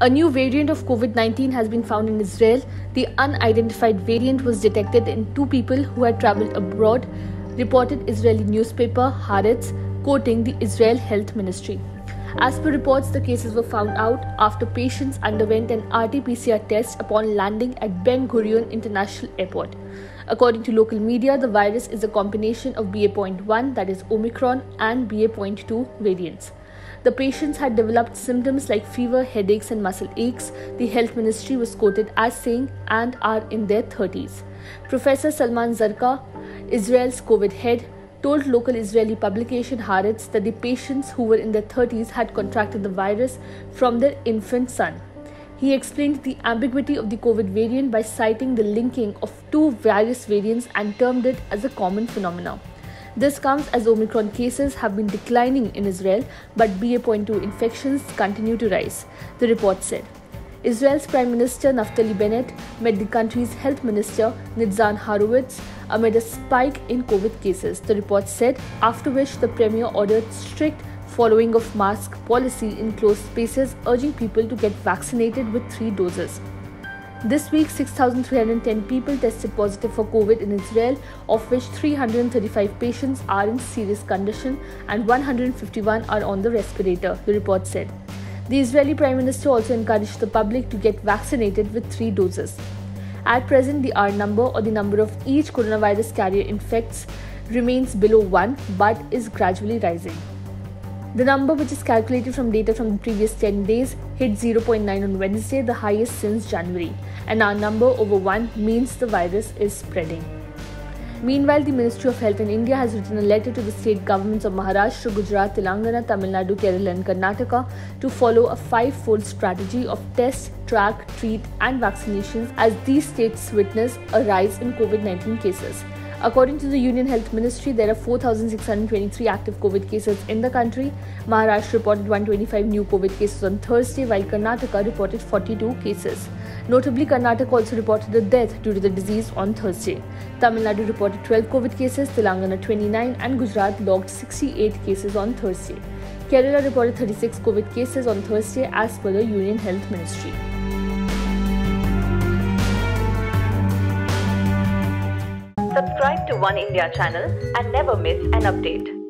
A new variant of COVID-19 has been found in Israel. The unidentified variant was detected in 2 people who had traveled abroad, reported Israeli newspaper Haaretz, quoting the Israel Health Ministry. As per reports, the cases were found out after patients underwent an RT-PCR test upon landing at Ben Gurion International Airport. According to local media, the virus is a combination of BA.1, that is Omicron, and BA.2 variants. The patients had developed symptoms like fever, headaches, and muscle aches, the health ministry was quoted as saying, and are in their 30s. Professor Salman Zarqa, Israel's COVID head, told local Israeli publication Haaretz that the patients who were in their 30s had contracted the virus from their infant son. He explained the ambiguity of the COVID variant by citing the linking of 2 virus variants and termed it as a common phenomenon. This comes as Omicron cases have been declining in Israel, but BA.2 infections continue to rise, the report said. Israel's Prime Minister Naftali Bennett met the country's Health Minister Nitzan Horowitz amid a spike in COVID cases, the report said, after which the Premier ordered strict following of mask policy in closed spaces, urging people to get vaccinated with 3 doses. This week, 6,310 people tested positive for COVID in Israel, of which 335 patients are in serious condition and 151 are on the respirator, the report said. The Israeli Prime Minister also encouraged the public to get vaccinated with 3 doses. At present, the R number, or the number of each coronavirus carrier infects, remains below 1 but is gradually rising. The number, which is calculated from data from the previous 10 days, hit 0.9 on Wednesday, the highest since January. And our number over 1 means the virus is spreading. Meanwhile, the Ministry of Health in India has written a letter to the state governments of Maharashtra, Gujarat, Telangana, Tamil Nadu, Kerala and Karnataka to follow a 5-fold strategy of test, track, treat and vaccinations as these states witness a rise in COVID-19 cases. According to the Union Health Ministry, there are 4,623 active COVID cases in the country. Maharashtra reported 125 new COVID cases on Thursday, while Karnataka reported 42 cases. Notably, Karnataka also reported a death due to the disease on Thursday. Tamil Nadu reported 12 COVID cases, Telangana 29 and Gujarat logged 68 cases on Thursday. Kerala reported 36 COVID cases on Thursday as per the Union Health Ministry. Subscribe to One India channel and never miss an update.